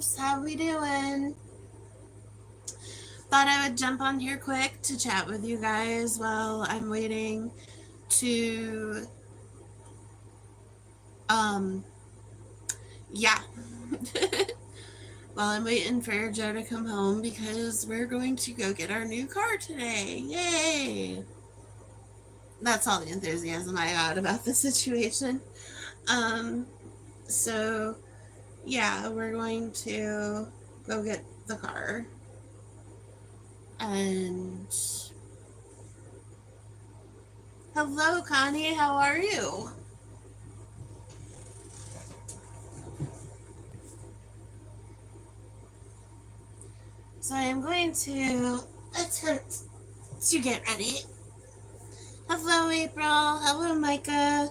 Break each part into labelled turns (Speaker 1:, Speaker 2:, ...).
Speaker 1: loves. How we doing? Thought I would jump on here quick to chat with you guys while I'm waiting to um yeah. While I'm waiting for Joe to come home because we're going to go get our new car today. Yay! That's all the enthusiasm I got about the situation. Um so yeah, we're going to go get the car. And hello, Connie. How are you? So I am going to attempt to get ready. Hello, April. Hello, Micah.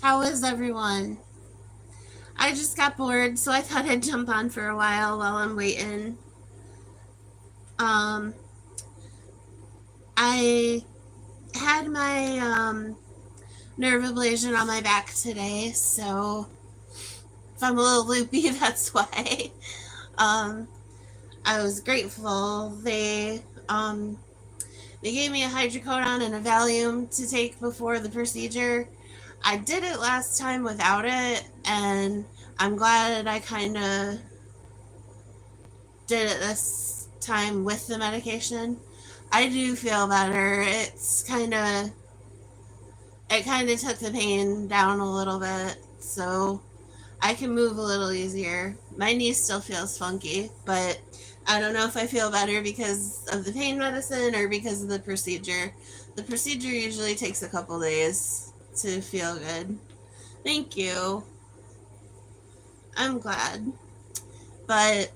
Speaker 1: How is everyone? I just got bored, so I thought I'd jump on for a while I'm waiting. Um, I had my nerve ablation on my back today, so if I'm a little loopy, that's why. Um, I was grateful. They gave me a hydrocodone and a Valium to take before the procedure. I did it last time without it, and I'm glad I kind of did it this time with the medication. I do feel better. It kind of took the pain down a little bit, so I can move a little easier. My knee still feels funky, but I don't know if I feel better because of the pain medicine or because of the procedure. The procedure usually takes a couple days to feel good. Thank you. I'm glad. But,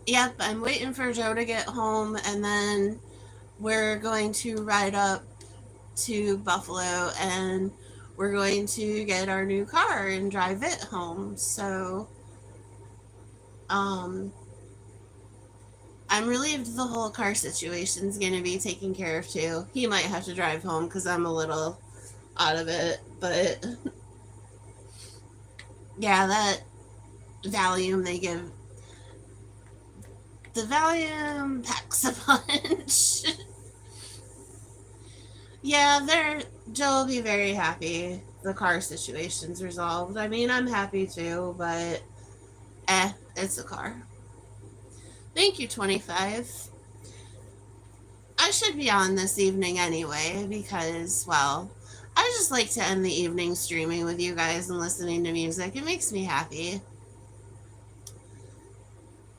Speaker 1: yep, I'm waiting for Joe to get home, and then we're going to ride up to Buffalo and we're going to get our new car and drive it home. So, um, I'm relieved the whole car situation's going to be taken care of too. He might have to drive home because I'm a little out of it, but yeah, that Valium they give, the Valium packs a punch. Yeah, Joe will be very happy the car situation's resolved. I mean, I'm happy too, but it's a car. Thank you, 25. I should be on this evening anyway because, well, I just like to end the evening streaming with you guys and listening to music. It makes me happy.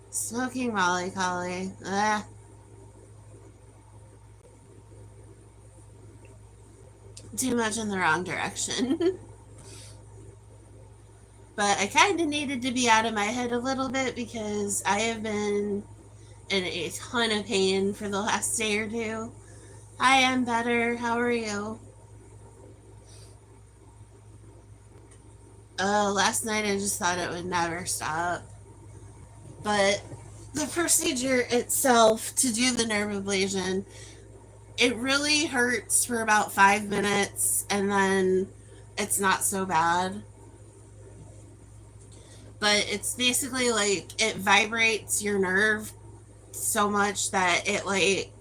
Speaker 1: Smoking Molly Collie. Too much in the wrong direction. But I kind of needed to be out of my head a little bit because I have been in a ton of pain for the last day or two. I am better. How are you? Last night I just thought it would never stop. But the procedure itself to do the nerve ablation, it really hurts for about 5 minutes and then it's not so bad. But it's basically like it vibrates your nerve so much that it like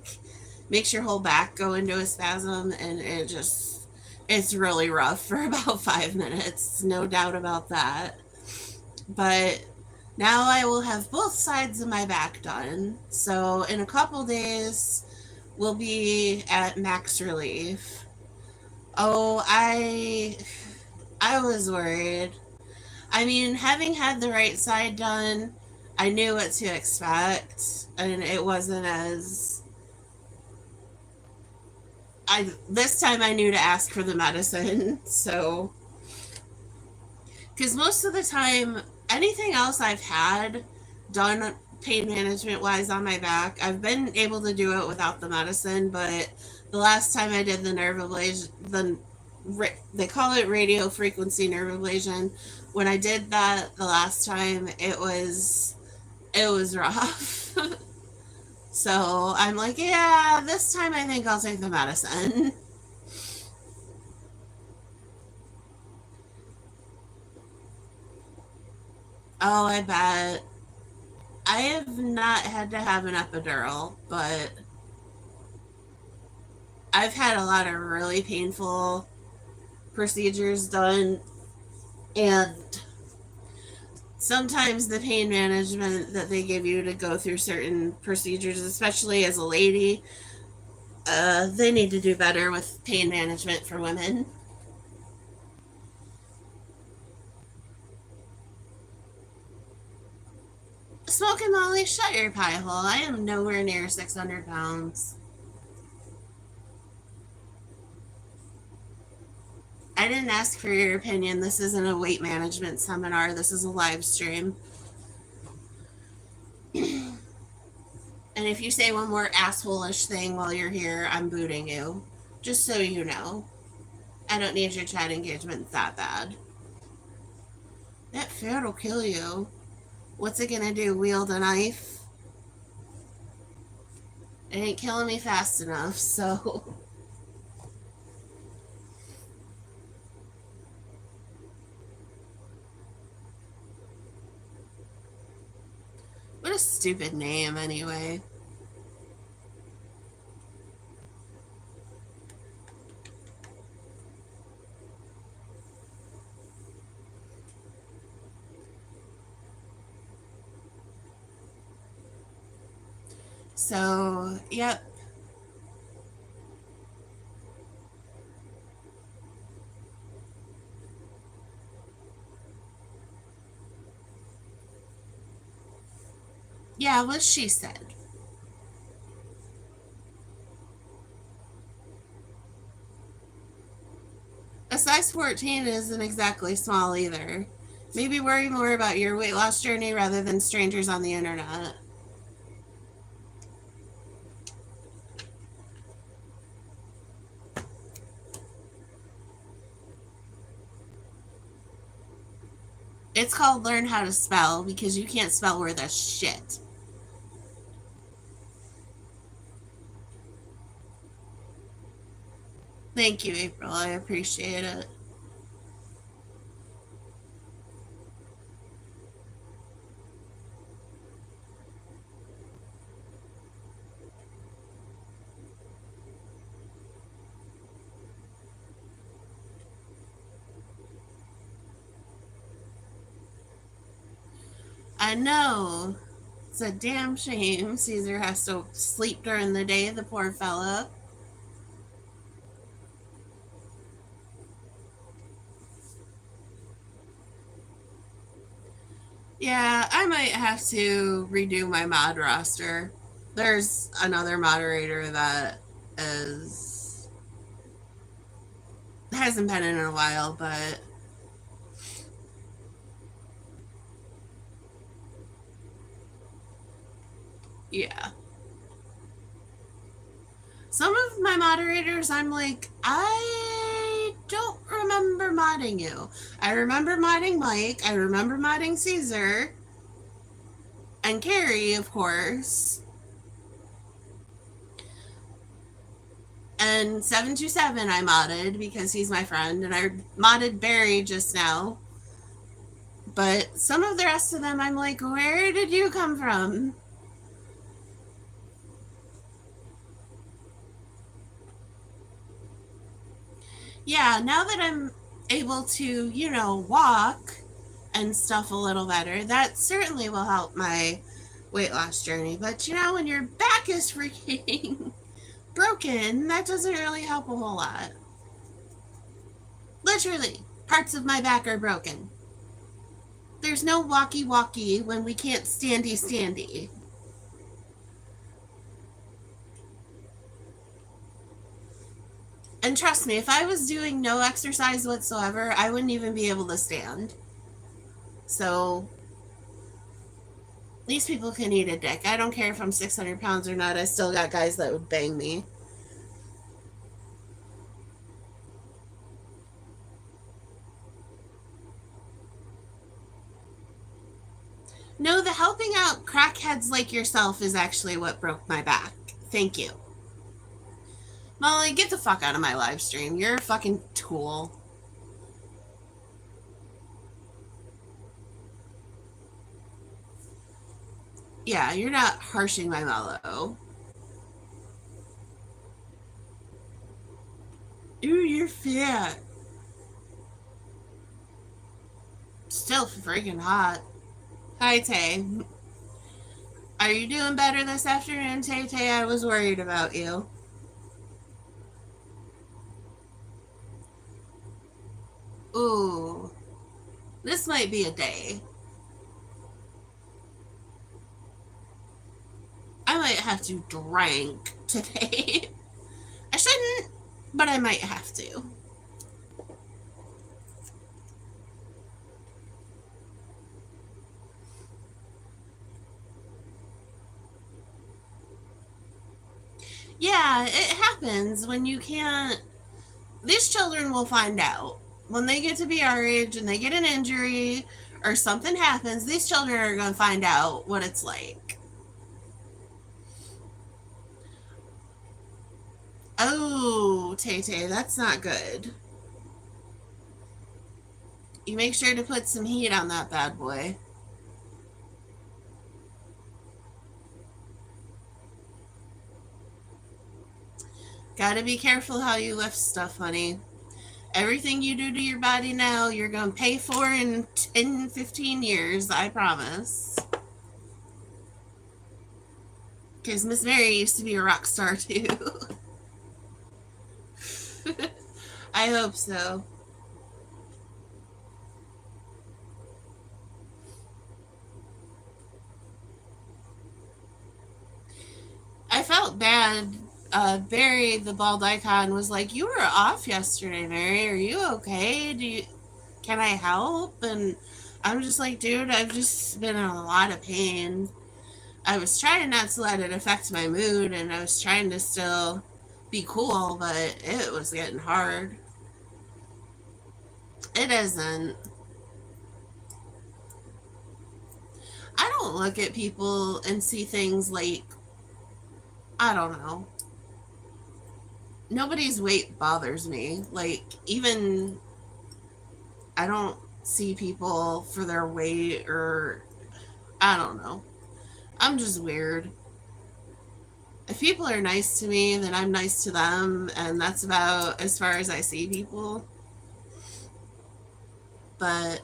Speaker 1: makes your whole back go into a spasm, and it's really rough for about 5 minutes, no doubt about that. But now I will have both sides of my back done, so in a couple days we'll be at max relief. Oh, I was worried. I mean, having had the right side done, I knew what to expect, and it wasn't as I this time I knew to ask for the medicine. So, because most of the time, anything else I've had done pain management wise on my back, I've been able to do it without the medicine. But the last time I did the nerve ablation, they call it radio frequency nerve ablation. When I did that the last time, it was rough. So I'm like, yeah, this time I think I'll take the medicine. Oh, I bet. I have not had to have an epidural, but I've had a lot of really painful procedures done, and sometimes the pain management that they give you to go through certain procedures, especially as a lady, they need to do better with pain management for women. Smoking Molly, shut your pie hole. I am nowhere near 600 pounds. I didn't ask for your opinion. This isn't a weight management seminar. This is a live stream. And if you say one more asshole-ish thing while you're here, I'm booting you. Just so you know. I don't need your chat engagement that bad. That food will kill you. What's it gonna do? Wield a knife? It ain't killing me fast enough, so. What a stupid name, anyway. So, yep. Yeah, what she said. A size 14 isn't exactly small either. Maybe worry more about your weight loss journey rather than strangers on the internet. It's called Learn How to Spell because you can't spell worth a shit. Thank you, April. I appreciate it. I know. It's a damn shame Caesar has to sleep during the day, the poor fella. Yeah, I might have to redo my mod roster. There's another moderator that is hasn't been in a while, but yeah. Some of my moderators, I'm like, I don't remember modding you. I remember modding Mike. I remember modding Caesar. And Carrie, of course. And 727 I modded because he's my friend. And I modded Barry just now. But some of the rest of them, I'm like, where did you come from? Yeah, now that I'm able to, walk and stuff a little better, that certainly will help my weight loss journey. But when your back is freaking broken, that doesn't really help a whole lot. Literally, parts of my back are broken. There's no walkie walkie when we can't standy standy. And trust me, if I was doing no exercise whatsoever, I wouldn't even be able to stand. So these people can eat a dick. I don't care if I'm 600 pounds or not. I still got guys that would bang me. No, the helping out crackheads like yourself is actually what broke my back. Thank you. Molly, get the fuck out of my live stream. You're a fucking tool. Yeah, you're not harshing my mellow. Ooh, you're fat. Still freaking hot. Hi, Tay. Are you doing better this afternoon, Tay Tay? I was worried about you. Ooh, this might be a day. I might have to drink today. I shouldn't, but I might have to. Yeah, it happens when you can't. These children will find out. When they get to be our age and they get an injury or something happens, these children are going to find out what it's like. Oh, Tay Tay, that's not good. You make sure to put some heat on that bad boy. Gotta be careful how you lift stuff, honey. Everything you do to your body now, you're gonna pay for in 10, 15 years, I promise. Because Miss Mary used to be a rock star too. I hope so. I felt bad. Barry, the bald icon, was like, "You were off yesterday, Mary. Are you okay? Can I help?" And I'm just like, "Dude, I've just been in a lot of pain." I was trying not to let it affect my mood, and I was trying to still be cool, but it was getting hard. It isn't. I don't look at people and see things like, I don't know. Nobody's weight bothers me. Like, even I don't see people for their weight or I don't know. I'm just weird. If people are nice to me, then I'm nice to them, and that's about as far as I see people. But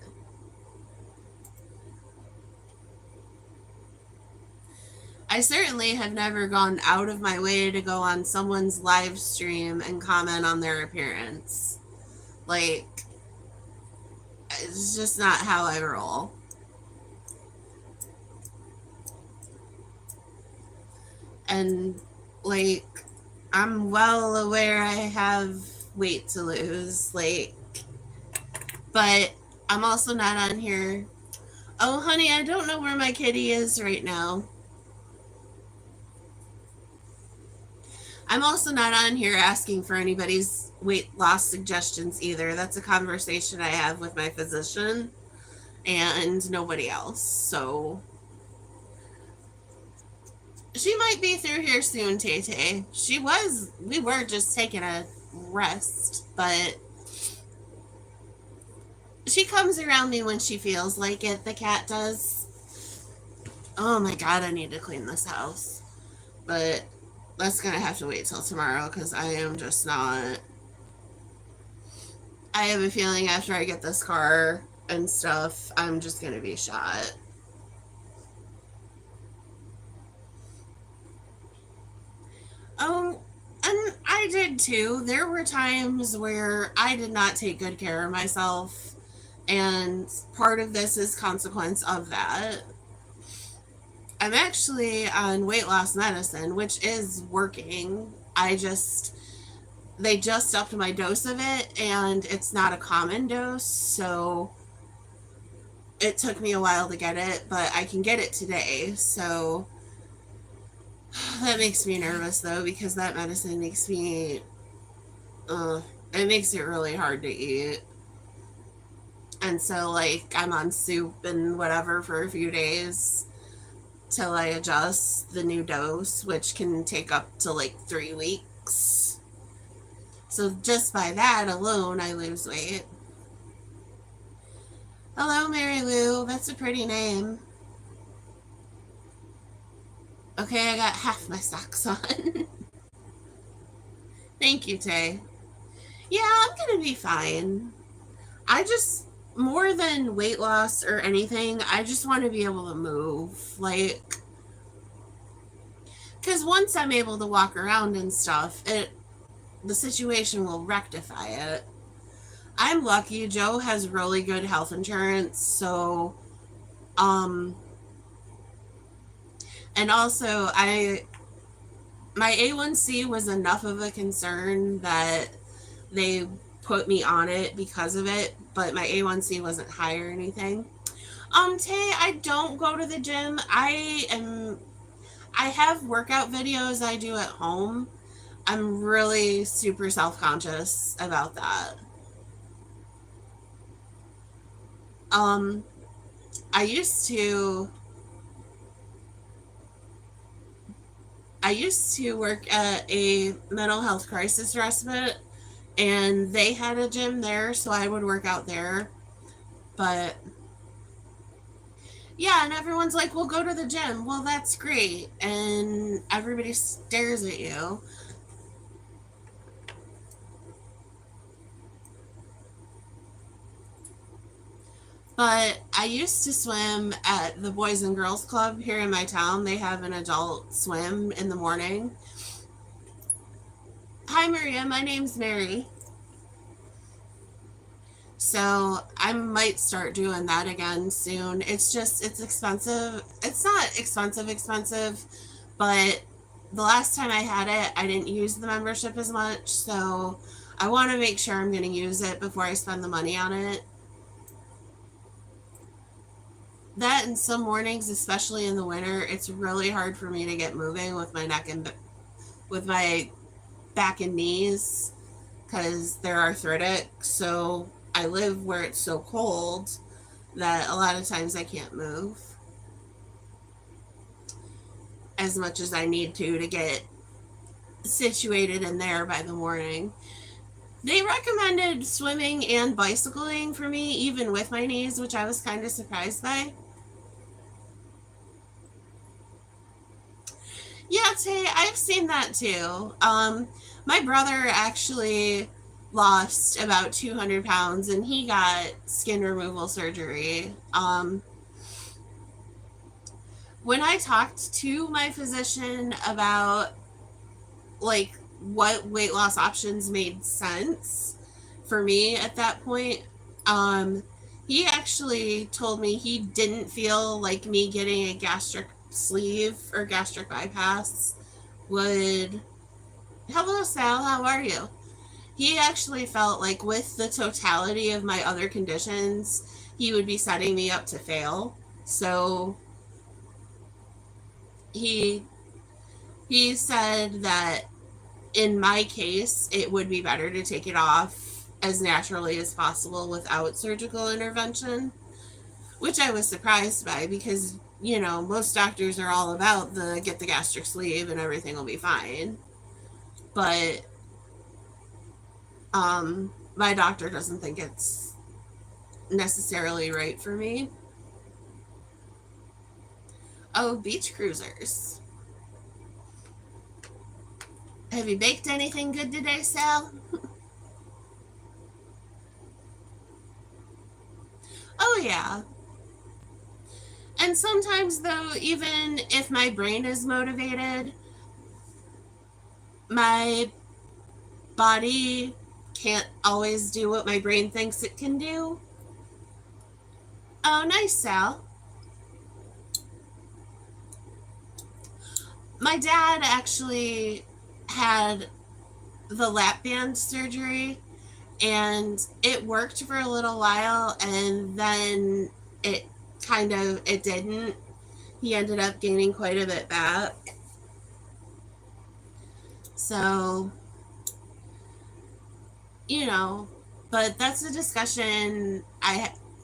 Speaker 1: I certainly have never gone out of my way to go on someone's live stream and comment on their appearance. Like, it's just not how I roll. And, like, I'm well aware I have weight to lose. Like, but I'm also not on here. Oh, honey, I don't know where my kitty is right now. I'm also not on here asking for anybody's weight loss suggestions either. That's a conversation I have with my physician and nobody else. So she might be through here soon, Tay Tay. We were just taking a rest, but she comes around me when she feels like it, the cat does. Oh my god, I need to clean this house. But that's gonna have to wait till tomorrow because I am just not. I have a feeling after I get this car and stuff, I'm just gonna be shot. Oh, and I did too. There were times where I did not take good care of myself, and part of this is consequence of that. I'm actually on weight loss medicine, which is working. They just upped my dose of it, and it's not a common dose, so it took me a while to get it, but I can get it today. So that makes me nervous though, because that medicine makes me, it makes it really hard to eat. And so, like, I'm on soup and whatever for a few days till I adjust the new dose, which can take up to like 3 weeks. So just by that alone, I lose weight. Hello, Mary Lou. That's a pretty name. Okay, I got half my socks on. Thank you, Tay. Yeah, I'm gonna be fine. I just, more than weight loss or anything, I just want to be able to move. Like, because once I'm able to walk around and stuff, the situation will rectify it. I'm lucky. Joe has really good health insurance, so um, and also my A1C was enough of a concern that they put me on it because of it, but my A1C wasn't high or anything. Tay, I don't go to the gym. I have workout videos I do at home. I'm really super self-conscious about that. Um, I used to I used to work at a mental health crisis respite, and they had a gym there, so I would work out there. But yeah, and everyone's like, "Well, go to the gym." Well, that's great, and everybody stares at you. But I used to swim at the Boys and Girls Club here in my town. They have an adult swim in the morning. Hi, Maria. My name's Mary. So I might start doing that again soon. It's expensive. It's not expensive, but the last time I had it, I didn't use the membership as much. So I want to make sure I'm going to use it before I spend the money on it. That and some mornings, especially in the winter, it's really hard for me to get moving with my neck and with my back and knees because they're arthritic. So I live where it's so cold that a lot of times I can't move as much as I need to get situated in there by the morning. They recommended swimming and bicycling for me, even with my knees, which I was kind of surprised by. Yeah, Tay, I've seen that too. My brother actually lost about 200 pounds and he got skin removal surgery. When I talked to my physician about like what weight loss options made sense for me at that point, um, he actually told me he didn't feel like me getting a gastric sleeve or gastric bypass would. Hello, Sal. How are you? He actually felt like with the totality of my other conditions, he would be setting me up to fail. So he he said that in my case, it would be better to take it off as naturally as possible without surgical intervention, which I was surprised by because, most doctors are all about the get the gastric sleeve and everything will be fine. But my doctor doesn't think it's necessarily right for me. Oh, beach cruisers. Have you baked anything good today, Sal? Oh, yeah. And sometimes, though, even if my brain is motivated, my body can't always do what my brain thinks it can do. Oh, nice, Sal. My dad actually had the lap band surgery and it worked for a little while and then it didn't. He ended up gaining quite a bit back. So, you know, but that's a discussion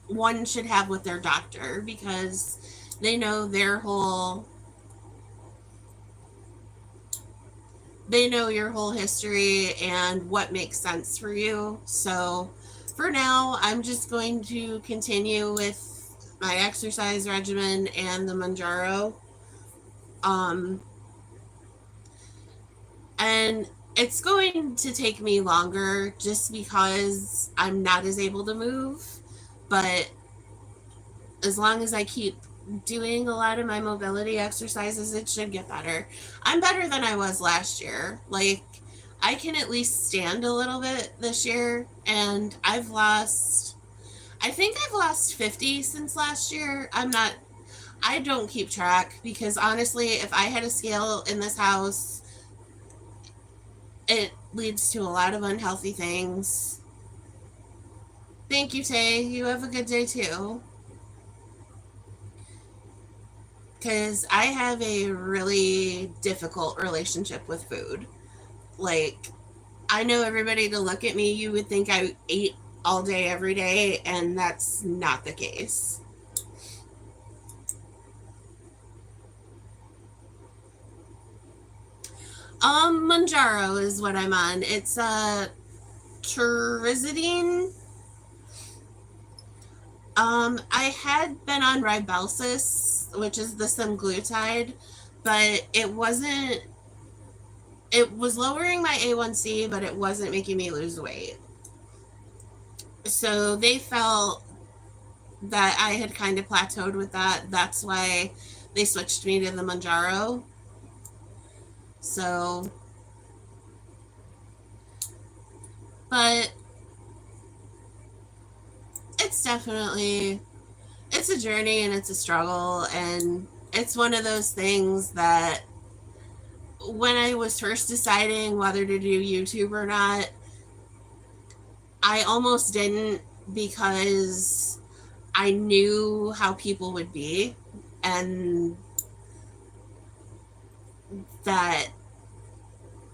Speaker 1: one should have with their doctor because they know they know your whole history and what makes sense for you. So for now, I'm just going to continue with my exercise regimen and the Mounjaro. Um, and it's going to take me longer just because I'm not as able to move. But as long as I keep doing a lot of my mobility exercises, it should get better. I'm better than I was last year. Like, I can at least stand a little bit this year, and I think I've lost 50 since last year. I don't keep track because honestly, if I had a scale in this house, it leads to a lot of unhealthy things. Thank you, Tay. You have a good day too. Because I have a really difficult relationship with food. Like, I know everybody to look at me, you would think I ate all day, every day, and that's not the case. Manjaro is what I'm on. It's Tirzidine. I had been on Ribelsis, which is the semaglutide, but it was lowering my A1C, but it wasn't making me lose weight. So they felt that I had kind of plateaued with that. That's why they switched me to the Manjaro. So, but it's a journey and it's a struggle, and it's one of those things that when I was first deciding whether to do YouTube or not, I almost didn't because I knew how people would be, and that,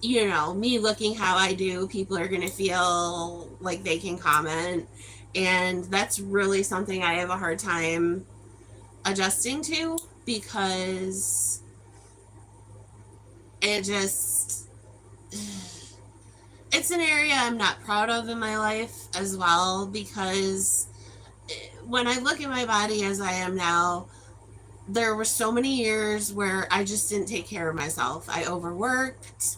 Speaker 1: me looking how I do, people are going to feel like they can comment. And that's really something I have a hard time adjusting to because it's an area I'm not proud of in my life as well, because when I look at my body as I am now, there were so many years where I just didn't take care of myself. I overworked.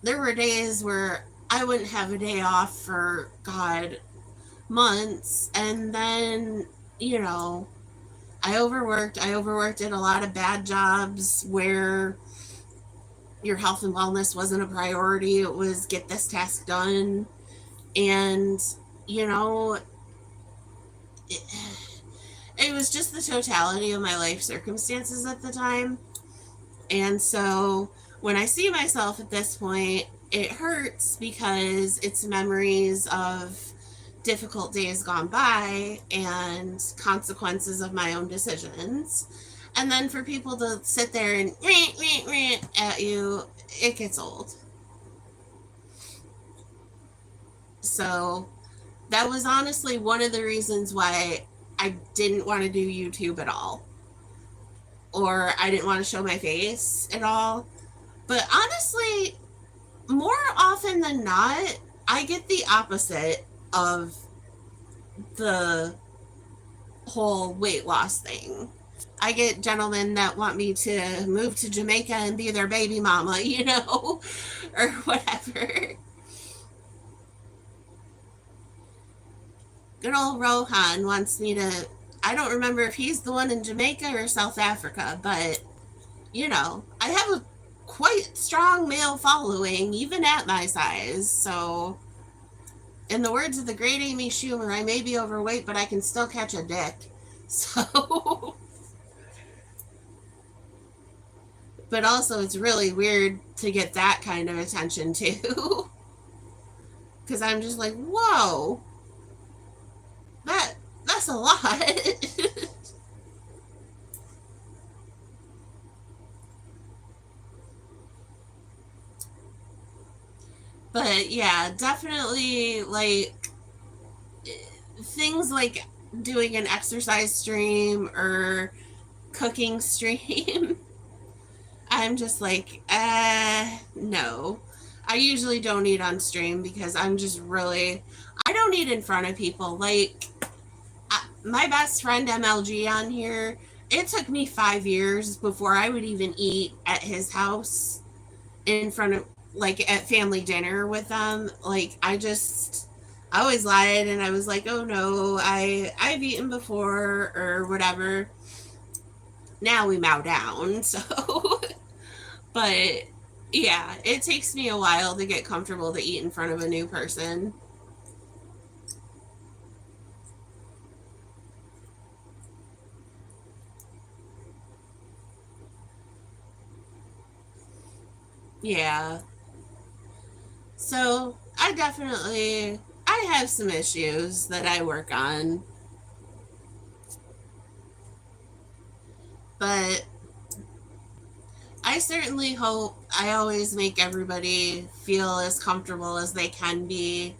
Speaker 1: There were days where I wouldn't have a day off for, God, months. And then, I overworked. I overworked at a lot of bad jobs where your health and wellness wasn't a priority. It was get this task done. And, it was just the totality of my life circumstances at the time. And so when I see myself at this point, it hurts because it's memories of difficult days gone by and consequences of my own decisions. And then for people to sit there and rant at you, it gets old. So that was honestly one of the reasons why I didn't want to do YouTube at all. Or I didn't want to show my face at all. But honestly, more often than not, I get the opposite of the whole weight loss thing. I get gentlemen that want me to move to Jamaica and be their baby mama, or whatever. Good old Rohan wants me to, I don't remember if he's the one in Jamaica or South Africa, but, I have a quite strong male following, even at my size. So, in the words of the great Amy Schumer, I may be overweight, but I can still catch a dick. So, but also it's really weird to get that kind of attention too. Because I'm just like, whoa, that's a lot. But yeah, definitely like things like doing an exercise stream or cooking stream. I'm just like, no. I usually don't eat on stream because I'm just really, I don't eat in front of people. Like, my best friend MLG on here, it took me 5 years before I would even eat at his house in front of, like, at family dinner with them. Like, I always lied and I was like, oh no, I've eaten before or whatever. Now we mow down, so but yeah, it takes me a while to get comfortable to eat in front of a new person. Yeah. So I have some issues that I work on, but I certainly hope I always make everybody feel as comfortable as they can be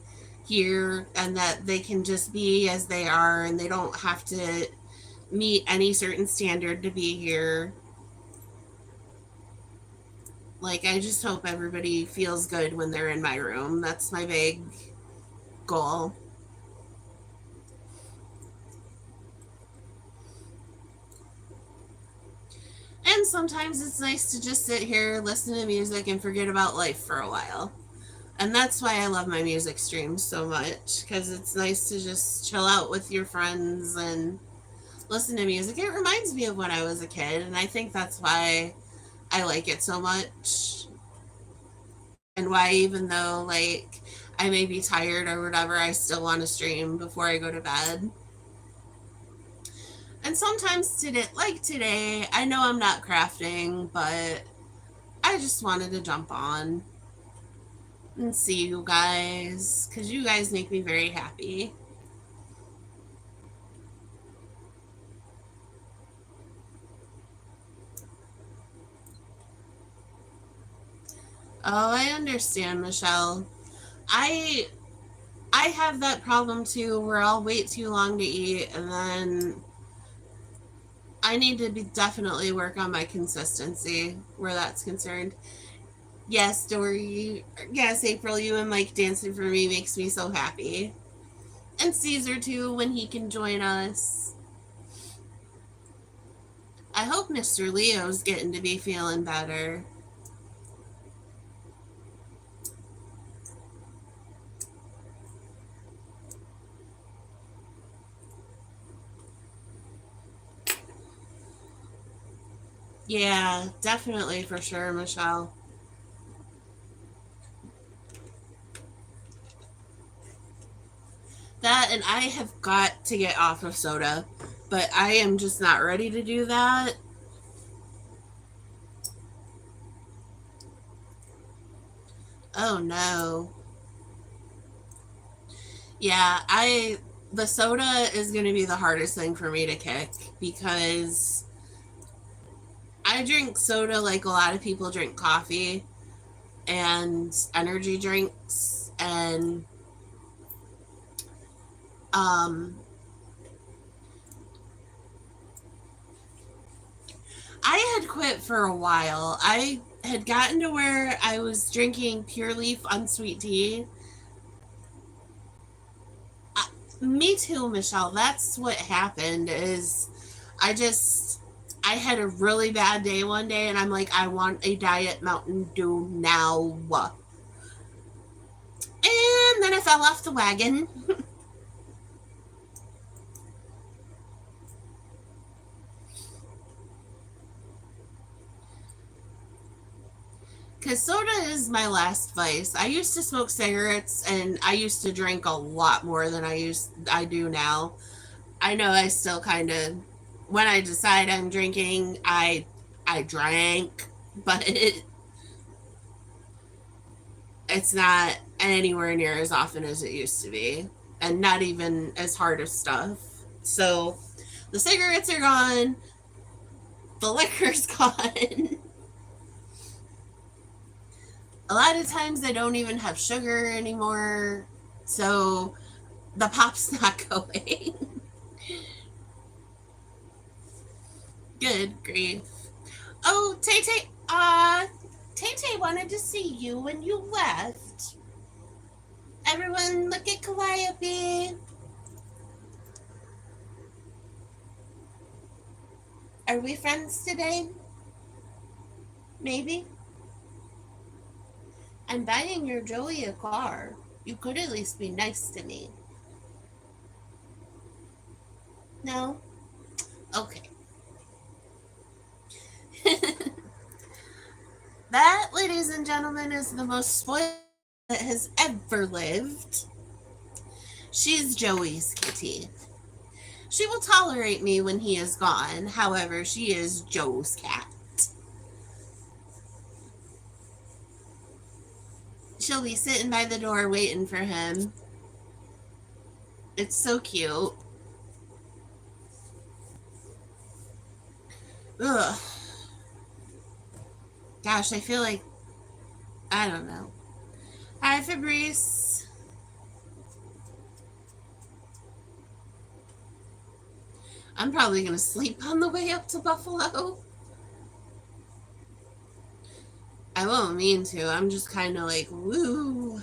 Speaker 1: here and that they can just be as they are and they don't have to meet any certain standard to be here. Like, I just hope everybody feels good when they're in my room. That's my big goal. And sometimes it's nice to just sit here, listen to music, and forget about life for a while. And that's why I love my music streams so much, because it's nice to just chill out with your friends and listen to music. It reminds me of when I was a kid, and I think that's why I like it so much. And why, even though, like, I may be tired or whatever, I still want to stream before I go to bed. And sometimes today, like today, I know I'm not crafting, but I just wanted to jump on and see you guys because you guys make me very happy. Oh, I understand, Michelle. I I have that problem too where I'll wait too long to eat and then I need to be definitely work on my consistency where that's concerned. Yes, Dory. Yes, April, you and Mike dancing for me makes me so happy. And Caesar too when he can join us. I hope Mr. Leo's getting to be feeling better. Yeah, definitely for sure, Michelle. That and I have got to get off of soda, but I am just not ready to do that. Oh no. Yeah, I the soda is going to be the hardest thing for me to kick because I drink soda like a lot of people drink coffee and energy drinks and um I had quit for a while. I had gotten to where I was drinking pure leaf unsweet tea. I, Me too, Michelle. That's what happened is I just I had a really bad day one day and I'm like I want a diet Mountain Dew now. And then I fell off the wagon. Because soda is my last vice. I used to smoke cigarettes and I used to drink a lot more than I do now. I know I still kind of when I decide I'm drinking, I drank, but it's not anywhere near as often as it used to be and not even as hard of stuff. So the cigarettes are gone, the liquor's gone. A lot of times they don't even have sugar anymore. So the pop's not going. Good grief. Oh, Tay Tay, Tay Tay wanted to see you when you left. Everyone, look at Calliope. Are we friends today? Maybe? I'm buying your Joey a car. You could at least be nice to me. No? Okay. That, ladies and gentlemen, is the most spoiled that has ever lived. She's Joey's kitty. She will tolerate me when he is gone. However, she is Joe's cat. She'll be sitting by the door waiting for him. It's so cute. Ugh. Gosh, I feel like, I don't know. Hi, Fabrice. I'm probably going to sleep on the way up to Buffalo. I won't mean to. I'm just kind of like, woo.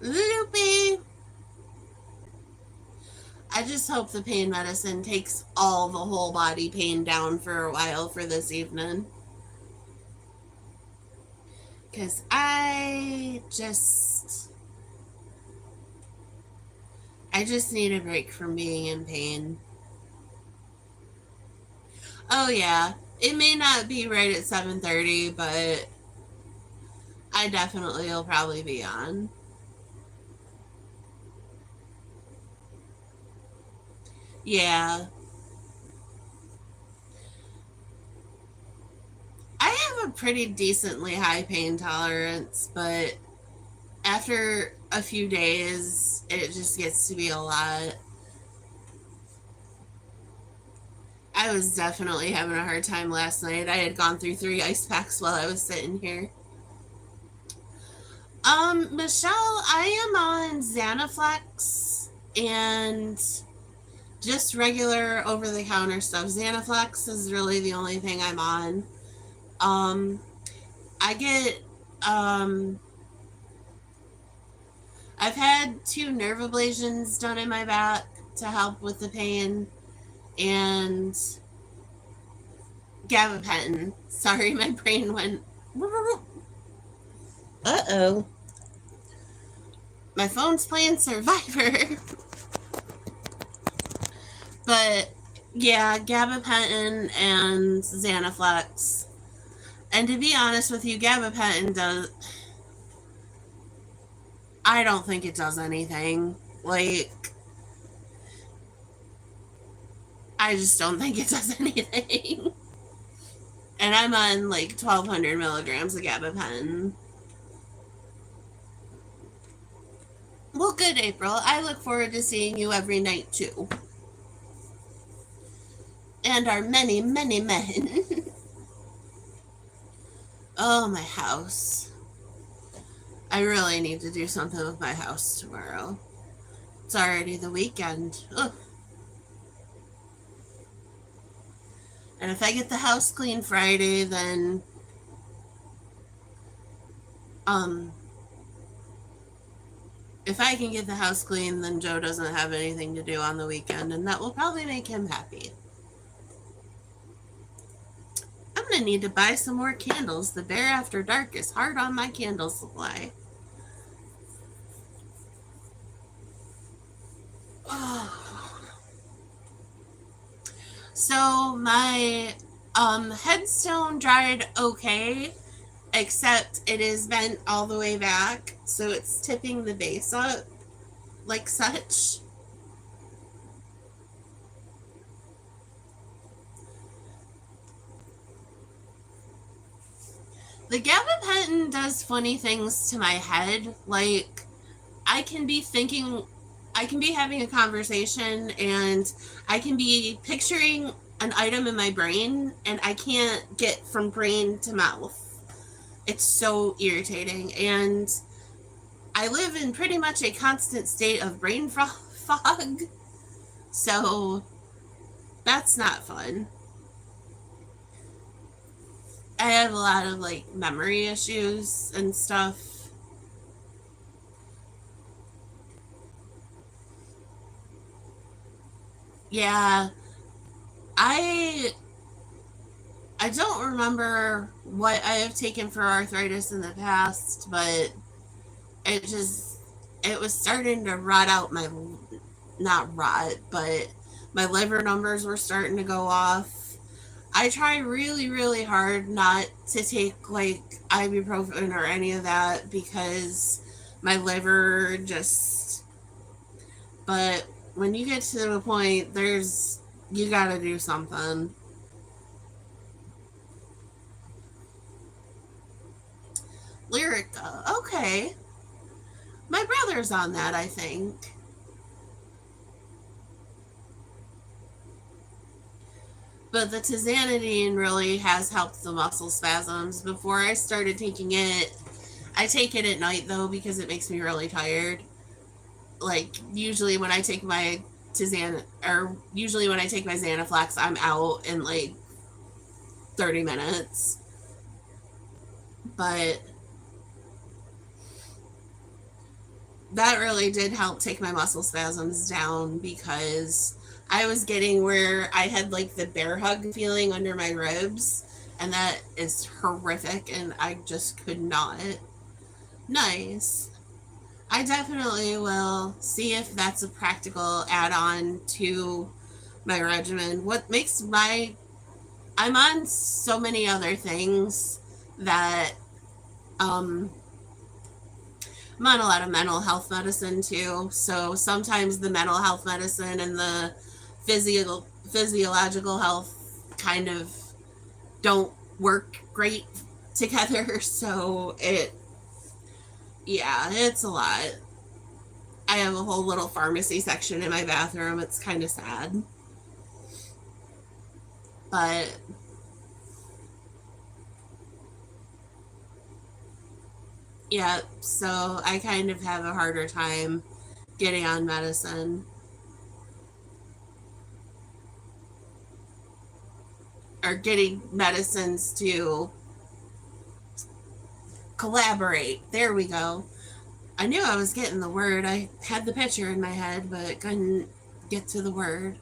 Speaker 1: Loopy. I just hope the pain medicine takes all the whole body pain down for a while for this evening. Because I just need a break from being in pain. Oh yeah, it may not be right at 7:30, but I definitely will probably be on. Yeah. I have a pretty decently high pain tolerance, but after a few days, it just gets to be a lot. I was definitely having a hard time last night. I had gone through 3 ice packs while I was sitting here. Michelle, I am on Xanaflex and just regular over the counter stuff. Xanaflex is really the only thing I'm on. Um, I get, um, I've had 2 nerve ablations done in my back to help with the pain, and gabapentin. Sorry, my brain went. Uh-oh. My phone's playing Survivor. But yeah, gabapentin and Xanaflex. And to be honest with you, gabapentin does. I don't think it does anything. Like, I just don't think it does anything. And I'm on like 1,200 milligrams of gabapentin. Well, good, April. I look forward to seeing you every night too. And our many, many men. Oh, my house. I really need to do something with my house tomorrow. It's already the weekend. Ugh. And if I get the house clean Friday, then if I can get the house clean, then Joe doesn't have anything to do on the weekend, and that will probably make him happy. I'm gonna need to buy some more candles. The Bear After Dark is hard on my candle supply. So my headstone dried okay, except it is bent all the way back, so it's tipping the base up like such. The gabapentin does funny things to my head. Like, I can be having a conversation and I can be picturing an item in my brain and I can't get from brain to mouth. It's so irritating. And I live in pretty much a constant state of brain fog. So that's not fun. I have a lot of like memory issues and stuff. Yeah. I I don't remember what I have taken for arthritis in the past, but it just it was starting to rot out my, not rot, but my liver numbers were starting to go off. I try really, really hard not to take like ibuprofen or any of that because my liver just. But when you get to the point, you gotta do something. Lyrica, okay. My brother's on that, I think. But the tizanidine really has helped the muscle spasms. Before I started taking it, I take it at night though because it makes me really tired. Like usually when I take my usually when I take my Xanaflex, I'm out in like 30 minutes. But that really did help take my muscle spasms down because I was getting where I had like the bear hug feeling under my ribs, and that is horrific, and I just could not. Nice. I definitely will see if that's a practical add on to my regimen. What makes my. I'm on so many other things that. Um, I'm on a lot of mental health medicine too. So sometimes the mental health medicine and the physiological health kind of don't work great together. So yeah, it's a lot. I have a whole little pharmacy section in my bathroom. It's kind of sad. But yeah, so I kind of have a harder time getting on medicine or getting medicines to collaborate. There we go. I knew I was getting the word. I had the picture in my head, but couldn't get to the word.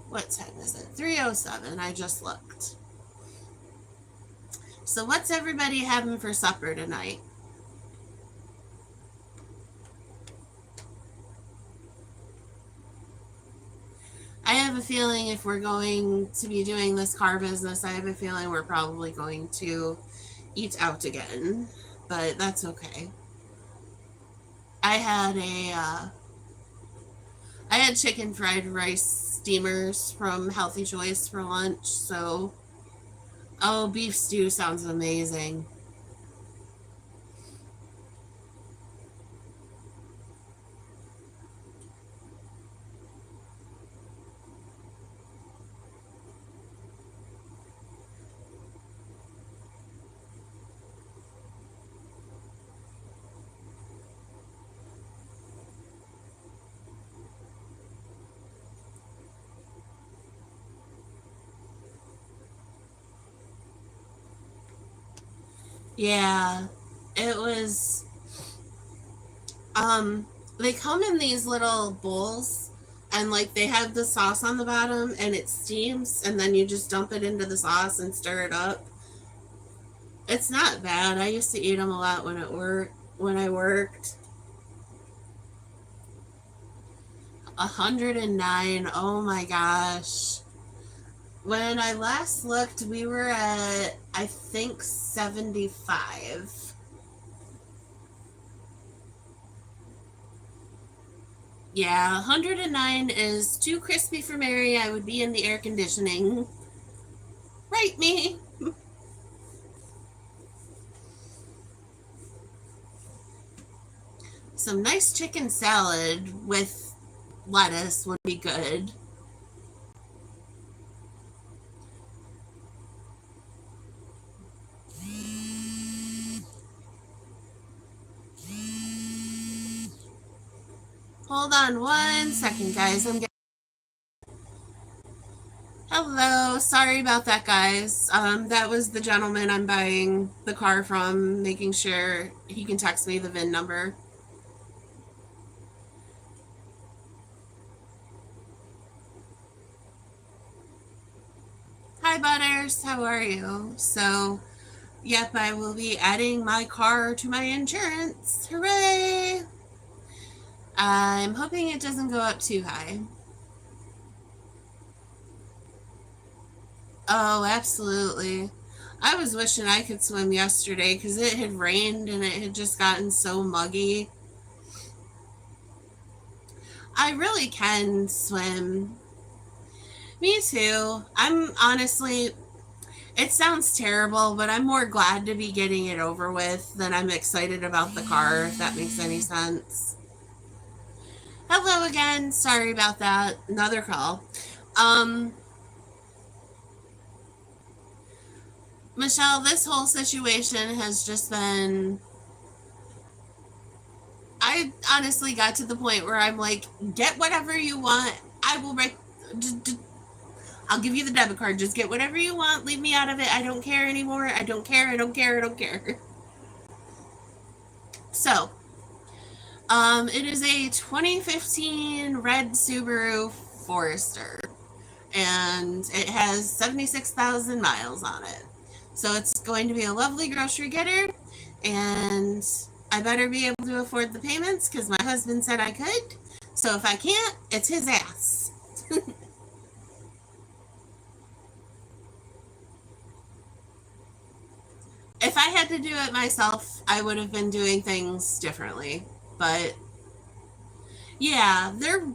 Speaker 1: What time is it? 3:07. I just looked. So what's everybody having for supper tonight? I have a feeling if we're going to be doing this car business, I have a feeling we're probably going to eat out again, but that's okay. I had I had chicken fried rice steamers from Healthy Choice for lunch, so oh, beef stew sounds amazing. Yeah, it was um they come in these little bowls, and like they have the sauce on the bottom and it steams, and then you just dump it into the sauce and stir it up. It's not bad. I used to eat them a lot when I worked. 109. Oh my gosh. When I last looked, we were at, I think, 75. Yeah, 109 is too crispy for Mary. I would be in the air conditioning. Right, me? Some nice chicken salad with lettuce would be good. Hold on 1 second, guys. Hello. Sorry about that, guys. That was the gentleman I'm buying the car from, making sure he can text me the VIN number. Hi, Butters. How are you? So, yep, I will be adding my car to my insurance. Hooray! I'm hoping it doesn't go up too high. Oh, absolutely. I was wishing I could swim yesterday because it had rained and it had just gotten so muggy. I really can swim. Me too. I'm honestly, it sounds terrible, but I'm more glad to be getting it over with than I'm excited about the car, if that makes any sense. Hello again. Sorry about that. Another call. Um, Michelle, this whole situation has just been. I honestly got to the point where I'm like, get whatever you want. I will break. I'll give you the debit card. Just get whatever you want. Leave me out of it. I don't care anymore. I don't care. I don't care. I don't care. So, it is a 2015 red Subaru Forester, and it has 76,000 miles on it. So it's going to be a lovely grocery getter, and I better be able to afford the payments because my husband said I could. So if I can't, it's his ass. If I had to do it myself, I would have been doing things differently. But yeah, their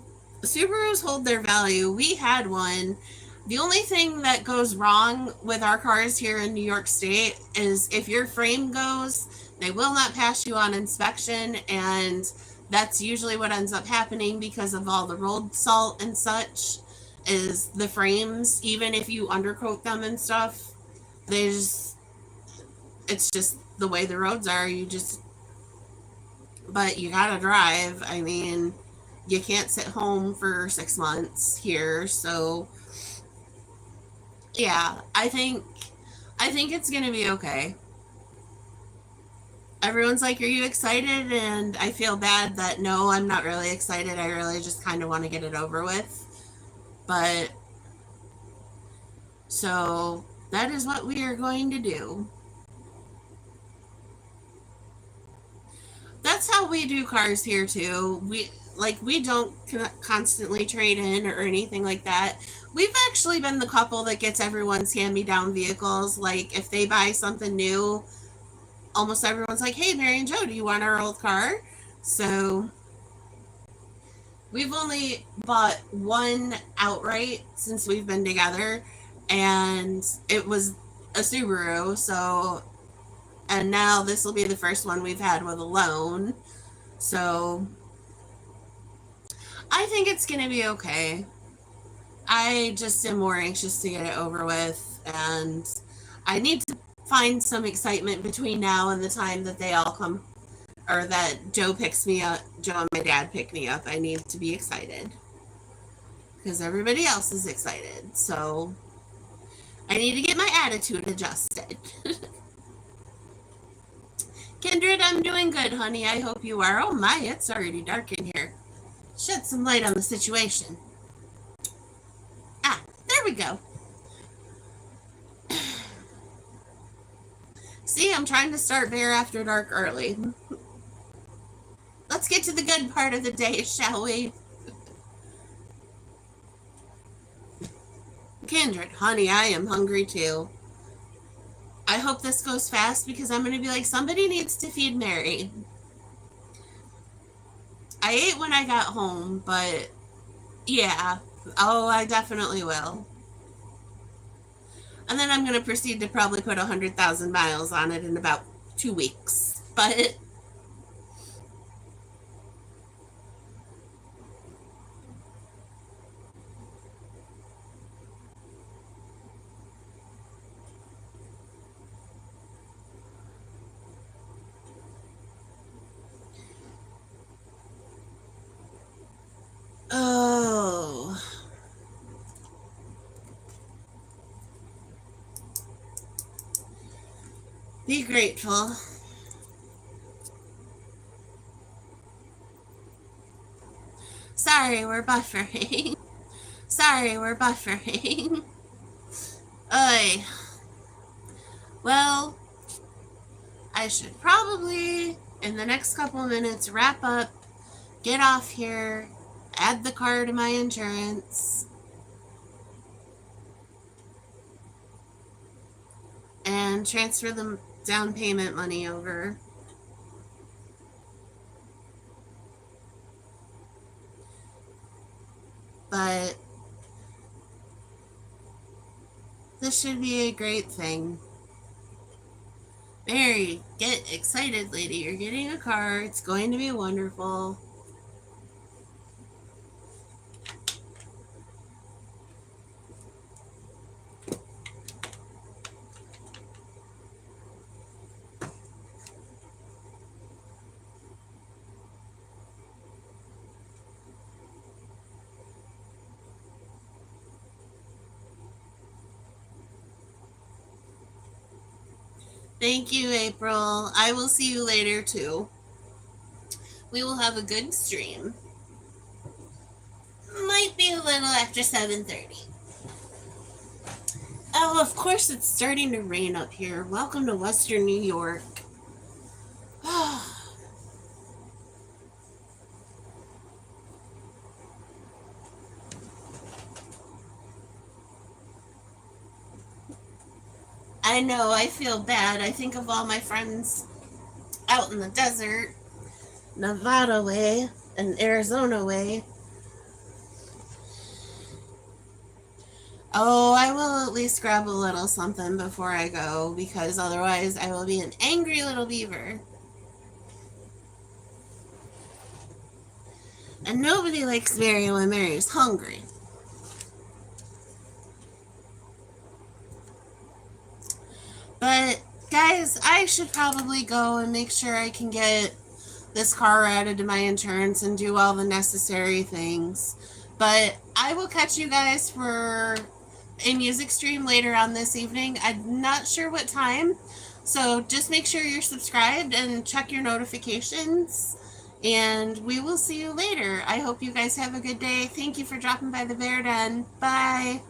Speaker 1: Subarus hold their value. We had one. The only thing that goes wrong with our cars here in New York State is if your frame goes, they will not pass you on inspection, and that's usually what ends up happening because of all the road salt and such. Is the frames, even if you undercoat them and stuff, they just it's just the way the roads are. But you gotta drive. I mean, you can't sit home for 6 months here, so yeah, I think it's gonna be okay. Everyone's like, "Are you excited?" And I feel bad that no, I'm not really excited. I really just kind of want to get it over with. But so that is what we are going to do. That's how we do cars here too. We don't constantly trade in or anything like that. We've actually been the couple that gets everyone's hand-me-down vehicles. Like if they buy something new, almost everyone's like, "Hey, Mary and Joe, do you want our old car?" So we've only bought one outright since we've been together, and it was a Subaru. So, and now this will be the first one we've had with a loan. So I think it's going to be okay. I just am more anxious to get it over with, and I need to find some excitement between now and the time that they all come, or that Joe picks me up. Joe and my dad pick me up. I need to be excited because everybody else is excited. So I need to get my attitude adjusted. Kindred, I'm doing good, honey. I hope you are. Oh my, it's already dark in here. Shed some light on the situation. Ah, there we go. See, I'm trying to start Bear After Dark early. Let's get to the good part of the day, shall we? Kindred, honey, I am hungry too. I hope this goes fast because I'm going to be like, somebody needs to feed Mary. I ate when I got home, but yeah. Oh, I definitely will. And then I'm going to proceed to probably put 100,000 miles on it in about 2 weeks. But oh, be grateful. Sorry, we're buffering. Sorry, we're buffering. Oy. Well, I should probably, in the next couple of minutes, wrap up, get off here, add the car to my insurance, and transfer the down payment money over. But this should be a great thing. Mary, get excited, lady. You're getting a car. It's going to be wonderful. Thank you, April. I will see you later, too. We will have a good stream. Might be a little after 7:30. Oh, of course it's starting to rain up here. Welcome to Western New York. I know, I feel bad. I think of all my friends out in the desert, Nevada way and Arizona way. Oh, I will at least grab a little something before I go, because otherwise I will be an angry little beaver. And nobody likes Mary when Mary's hungry. But, guys, I should probably go and make sure I can get this car added to my insurance and do all the necessary things. But I will catch you guys for a music stream later on this evening. I'm not sure what time, so just make sure you're subscribed and check your notifications, and we will see you later. I hope you guys have a good day. Thank you for dropping by the Bear Den. Bye.